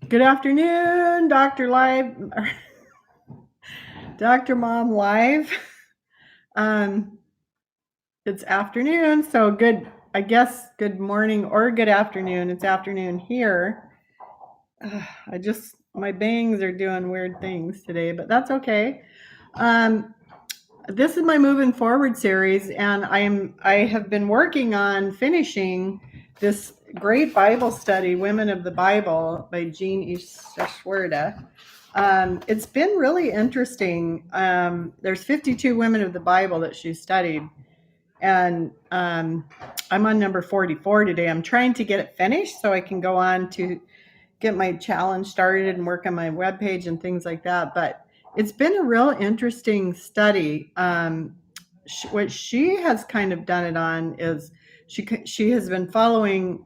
Good afternoon, Dr. Live, Dr. Mom Live. Um, it's afternoon, so good, I guess good morning or good afternoon. It's afternoon here. My bangs are doing weird things today, but that's okay. This is my Moving Forward series, and I have been working on finishing this great Bible study, Women of the Bible by Jean Ishashwerda. It's been really interesting. There's 52 women of the Bible that she studied, and I'm on number 44 today. I'm trying to get it finished so I can go on to get my challenge started and work on my webpage and things like that. But it's been a real interesting study. What she has kind of done it on is she has been following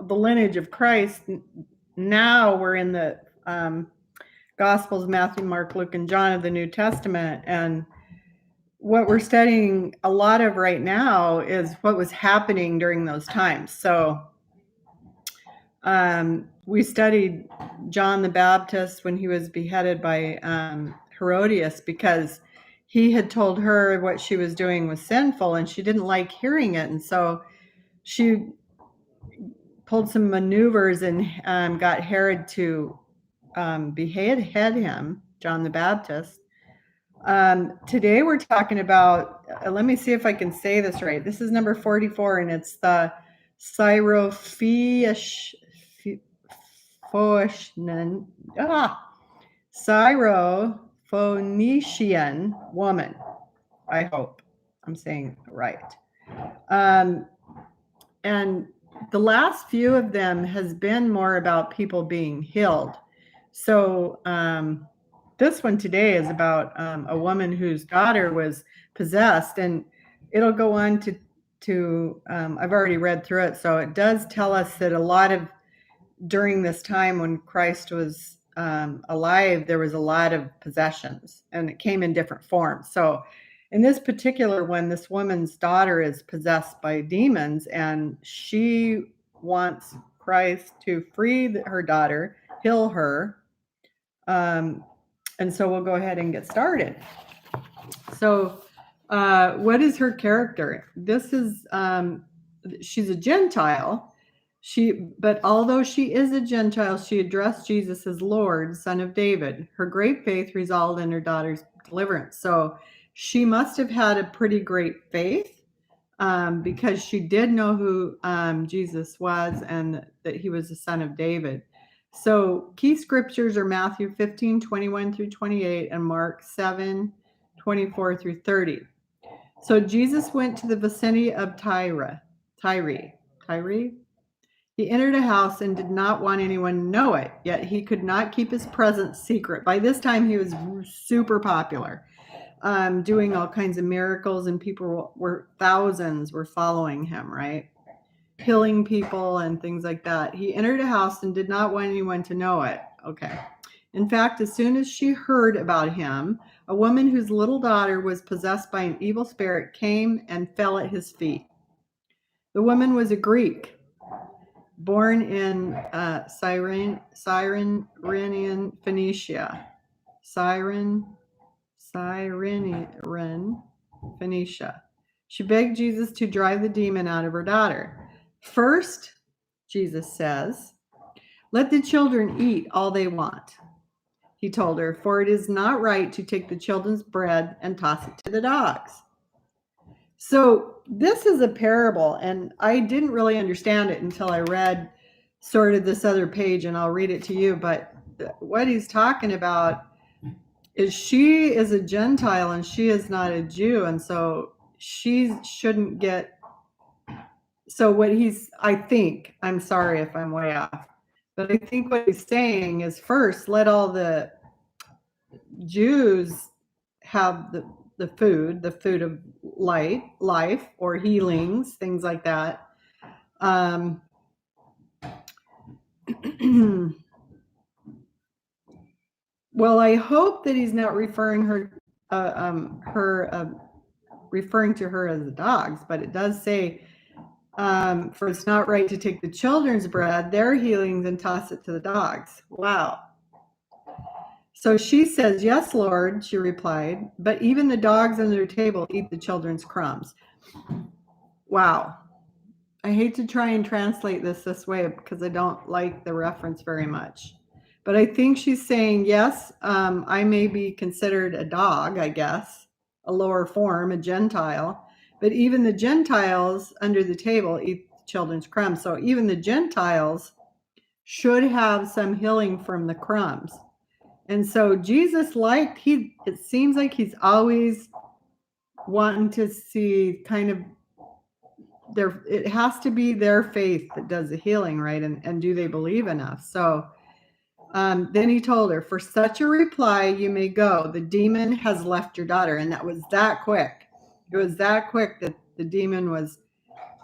the lineage of Christ. Now we're in the Gospels, Matthew, Mark, Luke, and John of the New Testament. And what we're studying a lot of right now is what was happening during those times. So we studied John the Baptist when he was beheaded by Herodias because he had told her what she was doing was sinful and she didn't like hearing it. And so she pulled some maneuvers and got Herod to behead him, John the Baptist. Today we're talking about, let me see if I can say this right. This is number 44, and it's the Syrophenician Woman. I hope I'm saying it right. And the last few of them has been more about people being healed. So this one today is about a woman whose daughter was possessed, and it'll go on to I've already read through it, so it does tell us that a lot of during this time when Christ was alive, there was a lot of possessions, and it came in different forms. So in this particular one, this woman's daughter is possessed by demons, and she wants Christ to free her daughter, heal her. And so we'll go ahead and get started. So what is her character? This is, she's a Gentile. But although she is a Gentile, she addressed Jesus as Lord, Son of David. Her great faith resulted in her daughter's deliverance. So she must have had a pretty great faith because she did know who Jesus was and that he was the Son of David. So key scriptures are Matthew 15, 21 through 28, and Mark 7, 24 through 30. So Jesus went to the vicinity of Tyre. He entered a house and did not want anyone to know it, yet he could not keep his presence secret. By this time, he was super popular, doing all kinds of miracles, and thousands were following him, right? Healing people and things like that. He entered a house and did not want anyone to know it. Okay. In fact, as soon as she heard about him, a woman whose little daughter was possessed by an evil spirit came and fell at his feet. The woman was a Greek, born in Syrophenician Phoenicia. Phoenicia. She begged Jesus to drive the demon out of her daughter. First, Jesus says, let the children eat all they want. He told her, for it is not right to take the children's bread and toss it to the dogs. So this is a parable, and I didn't really understand it until I read sort of this other page, and I'll read it to you. But what he's talking about is she is a Gentile and she is not a Jew, and so she shouldn't get. So I think, I'm sorry if I'm way off, but I think what he's saying is first, let all the Jews have the food of life or healings, things like that. Well, I hope that he's not referring referring to her as the dogs, but it does say For it's not right to take the children's bread, their healings, and toss it to the dogs. Wow. So she says, yes, Lord, she replied, but even the dogs under their table eat the children's crumbs. Wow. I hate to try and translate this way because I don't like the reference very much. But I think she's saying, yes, I may be considered a dog, I guess, a lower form, a Gentile. But even the Gentiles under the table eat children's crumbs. So even the Gentiles should have some healing from the crumbs. And so Jesus it seems like he's always wanting to see kind of it has to be their faith that does the healing, right? And do they believe enough? So then he told her, for such a reply, you may go. The demon has left your daughter. And that was that quick. It was that quick that the demon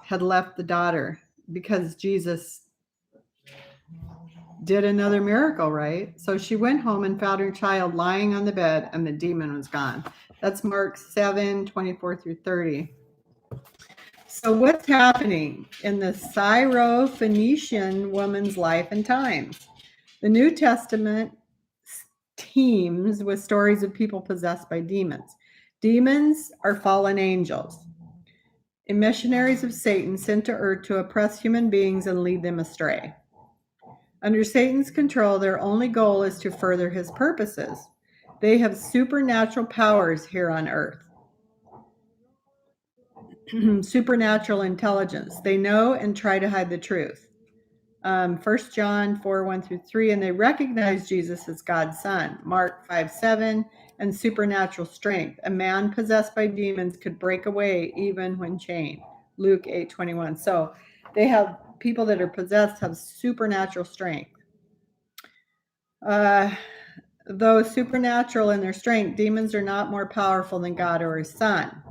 had left the daughter because Jesus did another miracle, right? So she went home and found her child lying on the bed and the demon was gone. That's Mark 7:24-30. So what's happening in the Syrophenician woman's life and times? The New Testament teems with stories of people possessed by demons. Demons are fallen angels, missionaries of Satan sent to earth to oppress human beings and lead them astray. Under Satan's control, their only goal is to further his purposes. They have supernatural powers here on earth. Supernatural intelligence. They know and try to hide the truth. 1 John 4:1-3, and they recognize Jesus as God's son. Mark 5:7, and supernatural strength. A man possessed by demons could break away even when chained. Luke 8:21. So they have people that are possessed have supernatural strength. Though supernatural in their strength, demons are not more powerful than God or his son.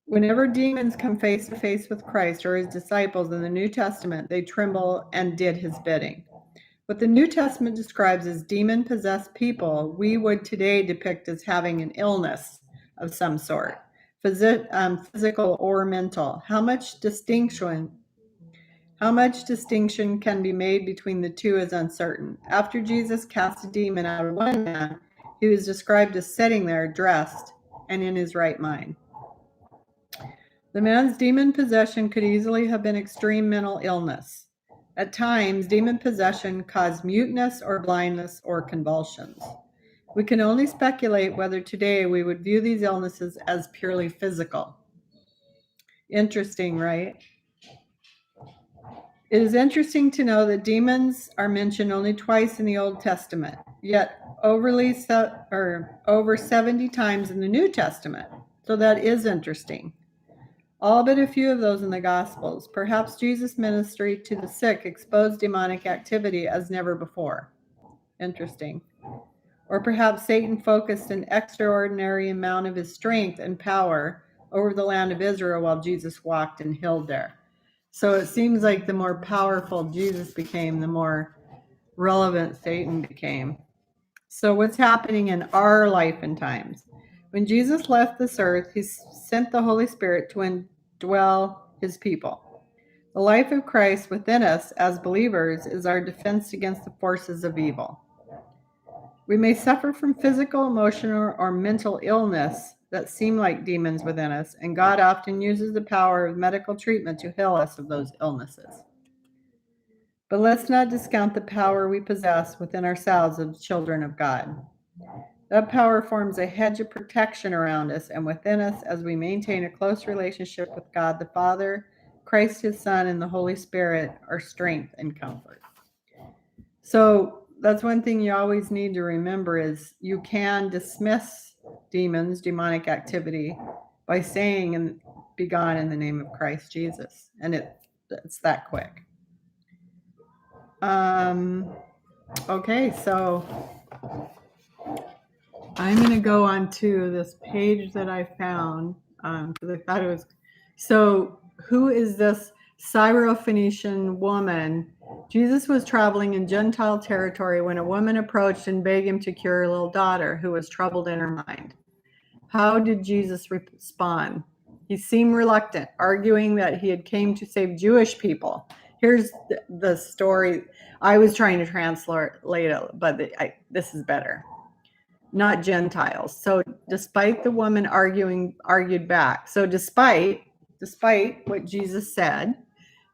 Whenever demons come face to face with Christ or his disciples in the New Testament, they tremble and did his bidding. What the New Testament describes as demon-possessed people, we would today depict as having an illness of some sort, physical or mental. How much distinction can be made between the two is uncertain. After Jesus cast a demon out of one man, he was described as sitting there dressed and in his right mind. The man's demon possession could easily have been extreme mental illness. At times, demon possession caused muteness or blindness or convulsions. We can only speculate whether today we would view these illnesses as purely physical. Interesting, right? It is interesting to know that demons are mentioned only twice in the Old Testament, yet over 70 times in the New Testament. So that is interesting. All but a few of those in the Gospels. Perhaps Jesus' ministry to the sick exposed demonic activity as never before. Interesting. Or perhaps Satan focused an extraordinary amount of his strength and power over the land of Israel while Jesus walked and healed there. So it seems like the more powerful Jesus became, the more relevant Satan became. So what's happening in our life and times? When Jesus left this earth, he sent the Holy Spirit to indwell his people. The life of Christ within us as believers is our defense against the forces of evil. We may suffer from physical, emotional, or mental illness that seem like demons within us, and God often uses the power of medical treatment to heal us of those illnesses. But let's not discount the power we possess within ourselves as children of God. That power forms a hedge of protection around us and within us as we maintain a close relationship with God the Father, Christ his Son, and the Holy Spirit, our strength and comfort. So that's one thing you always need to remember is you can dismiss demons, demonic activity, by saying and be gone in the name of Christ Jesus. And it's that quick. Okay, so I'm going to go on to this page that I found because I thought it was. So, who is this Syrophenician woman? Jesus was traveling in Gentile territory when a woman approached and begged him to cure her little daughter who was troubled in her mind. How did Jesus respond? He seemed reluctant, arguing that he had came to save Jewish people. Here's the story. I was trying to translate it, but this is better. Not Gentiles. So despite the woman argued back. So despite what Jesus said,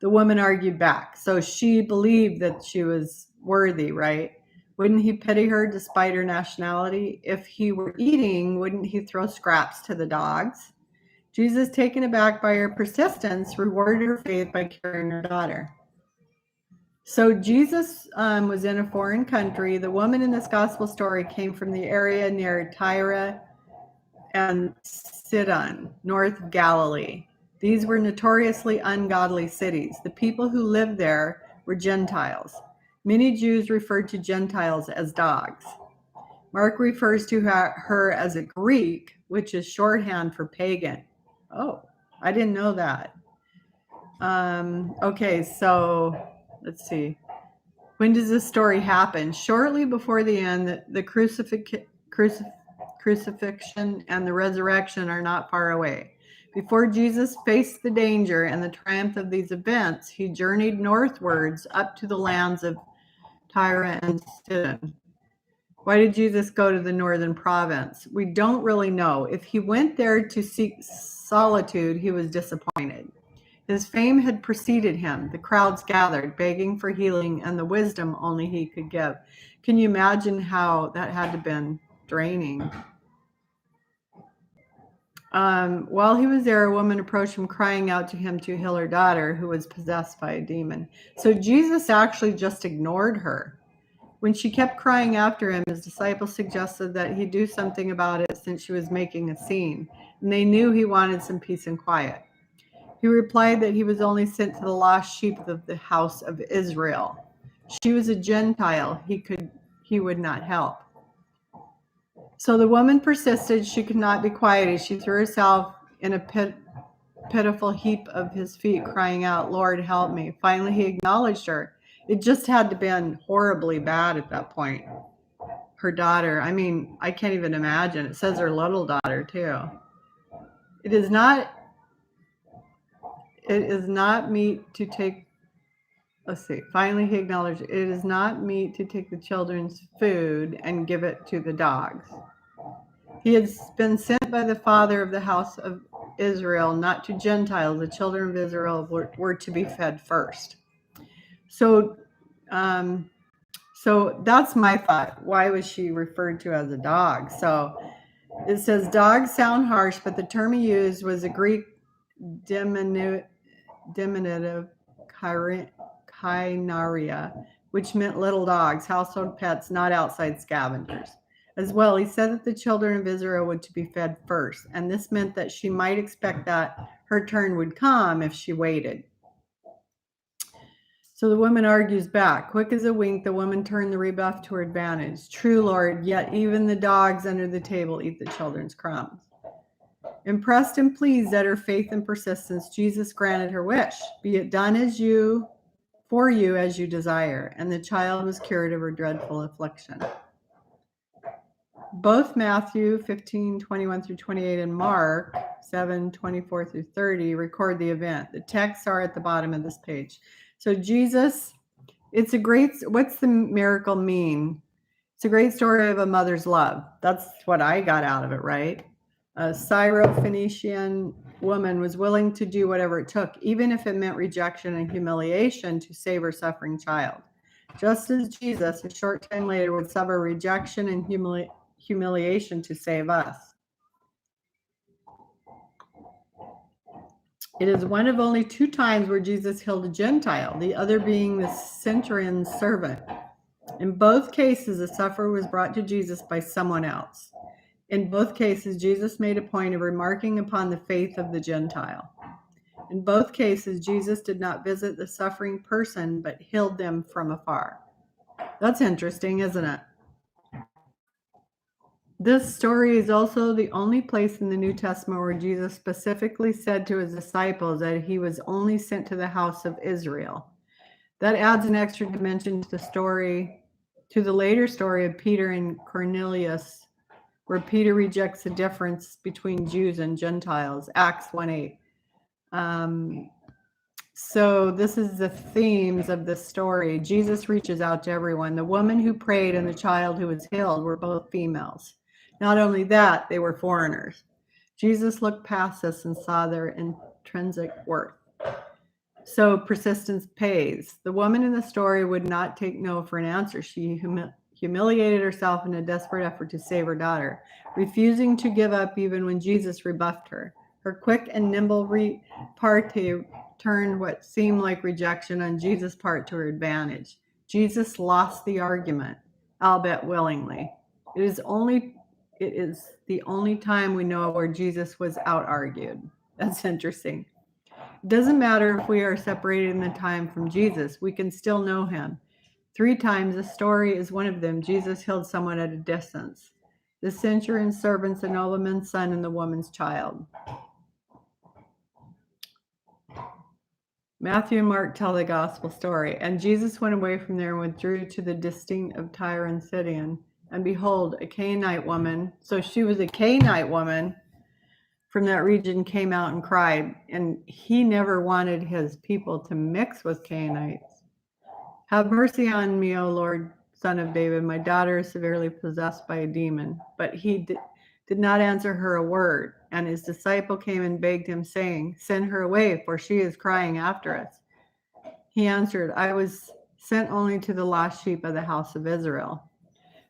the woman argued back. So she believed that she was worthy, right? Wouldn't he pity her despite her nationality? If he were eating, wouldn't he throw scraps to the dogs? Jesus, taken aback by her persistence, rewarded her faith by curing her daughter. So Jesus was in a foreign country. The woman in this gospel story came from the area near Tyre and Sidon, north of Galilee. These were notoriously ungodly cities. The people who lived there were Gentiles. Many Jews referred to Gentiles as dogs. Mark refers to her as a Greek, which is shorthand for pagan. Oh, I didn't know that. Okay, so let's see. When does this story happen? Shortly before the end, the crucifixion and the resurrection are not far away. Before Jesus faced the danger and the triumph of these events, he journeyed northwards up to the lands of Tyre and Sidon. Why did Jesus go to the northern province? We don't really know. If he went there to seek solitude, he was disappointed. His fame had preceded him. The crowds gathered, begging for healing and the wisdom only he could give. Can you imagine how that had to have been draining? While he was there, a woman approached him, crying out to him to heal her daughter, who was possessed by a demon. So Jesus actually just ignored her. When she kept crying after him, his disciples suggested that he do something about it since she was making a scene, and they knew he wanted some peace and quiet. He replied that he was only sent to the lost sheep of the house of Israel. She was a Gentile. He would not help. So the woman persisted. She could not be quieted. She threw herself in a pitiful heap of his feet, crying out, "Lord, help me." Finally, he acknowledged her. It just had to have been horribly bad at that point. Her daughter, I mean, I can't even imagine. It says her little daughter, too. It is not meet to take, let's see, finally he acknowledged, it is not meet to take the children's food and give it to the dogs. He had been sent by the father of the house of Israel, not to Gentiles. The children of Israel were to be fed first. So that's my thought. Why was she referred to as a dog? So it says dogs sound harsh, but the term he used was a Greek diminutive kainaria, which meant little dogs, household pets, not outside scavengers. As well, he said that the children of Israel were to be fed first, and this meant that she might expect that her turn would come if she waited. So the woman argues back. Quick as a wink, the woman turned the rebuff to her advantage. True, Lord, yet even the dogs under the table eat the children's crumbs. Impressed and pleased at her faith and persistence, Jesus granted her wish. Be it done for you as you desire. And the child was cured of her dreadful affliction. Both Matthew 15:21 through 28 and Mark 7:24 through 30 record the event. The texts are at the bottom of this page. So Jesus, what's the miracle mean? It's a great story of a mother's love. That's what I got out of it, right? A Syrophenician woman was willing to do whatever it took, even if it meant rejection and humiliation, to save her suffering child. Just as Jesus, a short time later, would suffer rejection and humiliation to save us. It is one of only 2 times where Jesus healed a Gentile, the other being the centurion's servant. In both cases, the sufferer was brought to Jesus by someone else. In both cases, Jesus made a point of remarking upon the faith of the Gentile. In both cases, Jesus did not visit the suffering person, but healed them from afar. That's interesting, isn't it? This story is also the only place in the New Testament where Jesus specifically said to his disciples that he was only sent to the house of Israel. That adds an extra dimension to the later story of Peter and Cornelius where Peter rejects the difference between Jews and Gentiles, Acts 1:8. So this is the themes of this story. Jesus reaches out to everyone. The woman who prayed and the child who was healed were both females. Not only that, they were foreigners. Jesus looked past this and saw their intrinsic worth. So persistence pays. The woman in the story would not take no for an answer. She humiliated herself in a desperate effort to save her daughter, refusing to give up even when Jesus rebuffed her. Her quick and nimble repartee turned what seemed like rejection on Jesus' part to her advantage. Jesus lost the argument, albeit willingly. It is the only time we know where Jesus was out-argued. That's interesting. It doesn't matter if we are separated in the time from Jesus, we can still know him. 3 times, the story is one of them, Jesus healed someone at a distance. The centurion's servants, the nobleman's son, and the woman's child. Matthew and Mark tell the gospel story. And Jesus went away from there and withdrew to the district of Tyre and Sidon. And behold, a Canaanite woman, so she was a Canaanite woman from that region, came out and cried. And he never wanted his people to mix with Canaanites. Have mercy on me, O Lord, Son of David. My daughter is severely possessed by a demon. But he did not answer her a word. And his disciple came and begged him, saying, send her away, for she is crying after us. He answered, I was sent only to the lost sheep of the house of Israel.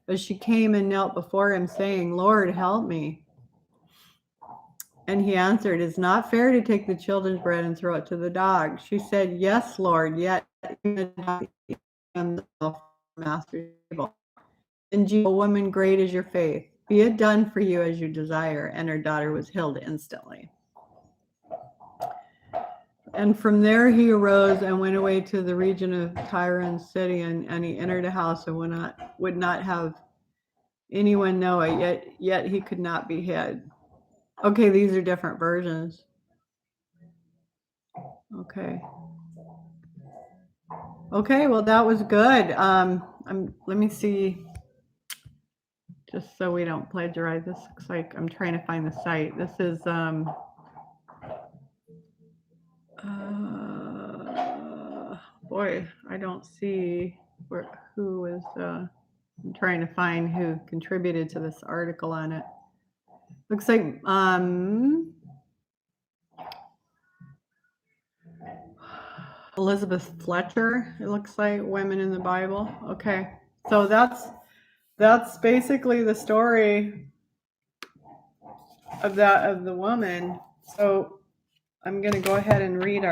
But she came and knelt before him, saying, Lord, help me. And he answered, it's not fair to take the children's bread and throw it to the dogs. She said, yes, Lord, yet even the master's table. And Jesus, woman, great is your faith. Be it done for you as you desire. And her daughter was healed instantly. And from there he arose and went away to the region of Tyre and Sidon, and he entered a house and would not have anyone know it, yet he could not be hid. Okay, these are different versions. Okay, well, that was good. Let me see, just so we don't plagiarize. This looks like I'm trying to find the site. This is boy, I don't see who is. I'm trying to find who contributed to this article on it. Looks like Elizabeth Fletcher, it looks like, Women in the Bible. Okay, so that's basically the story of the woman. So I'm going to go ahead and read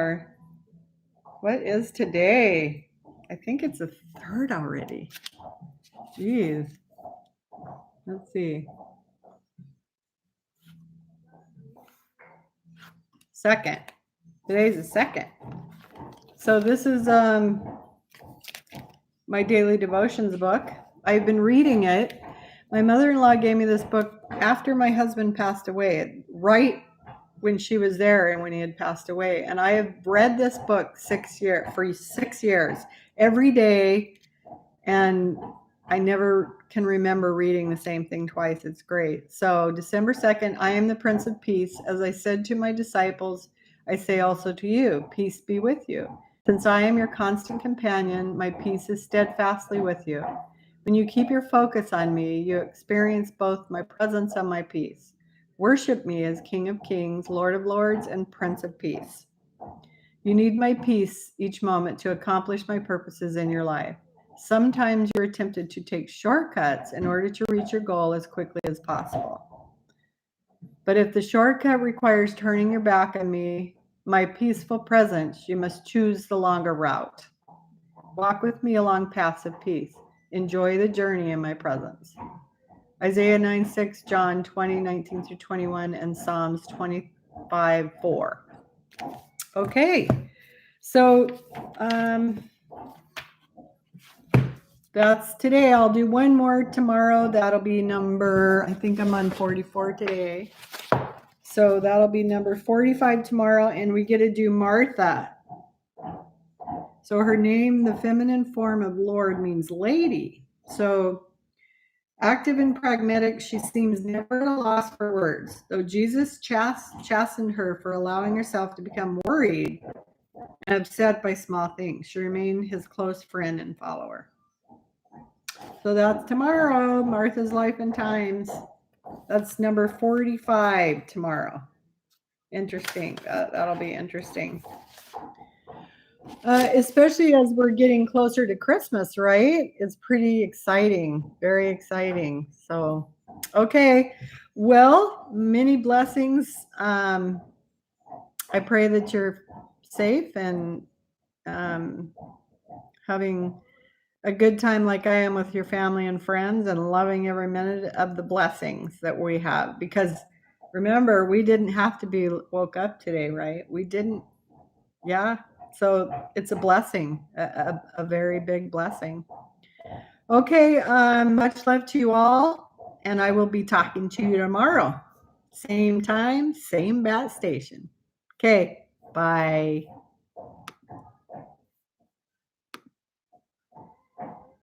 what is today? I think it's the 3rd already. Jeez. Let's see. 2nd. Today's the 2nd. So this is my daily devotions book. I've been reading it. My mother-in-law gave me this book after my husband passed away, right when she was there and when he had passed away. And I have read this book for 6 years, every day, and I never can remember reading the same thing twice. It's great. So December 2nd, I am the Prince of Peace. As I said to my disciples, I say also to you, peace be with you. Since I am your constant companion, my peace is steadfastly with you. When you keep your focus on me, you experience both my presence and my peace. Worship me as King of Kings, Lord of Lords, and Prince of Peace. You need my peace each moment to accomplish my purposes in your life. Sometimes you're tempted to take shortcuts in order to reach your goal as quickly as possible. But if the shortcut requires turning your back on me, my peaceful presence, you must choose the longer route. Walk with me along paths of peace. Enjoy the journey in my presence. Isaiah 9:6, John 20:19 through 21, and Psalms 25:4. Okay, so that's today. I'll do one more tomorrow. That'll be I think I'm on 44 today. So that'll be number 45 tomorrow, and we get to do Martha. So her name, the feminine form of Lord, means lady. So Active and pragmatic, she seems never at a loss for words. Though Jesus chastened her for allowing herself to become worried and upset by small things, she remained his close friend and follower. So that's tomorrow, Martha's Life and Times. That's number 45 tomorrow. Interesting. That'll be interesting. Especially as we're getting closer to Christmas, right? It's pretty exciting, very exciting. So, okay. Well, many blessings. I pray that you're safe and having a good time like I am with your family and friends and loving every minute of the blessings that we have. Because remember, we didn't have to be woke up today, right? We didn't. Yeah. So it's a blessing, a very big blessing. Okay. Much love to you all. And I will be talking to you tomorrow. Same time, same bat station. Okay. Bye.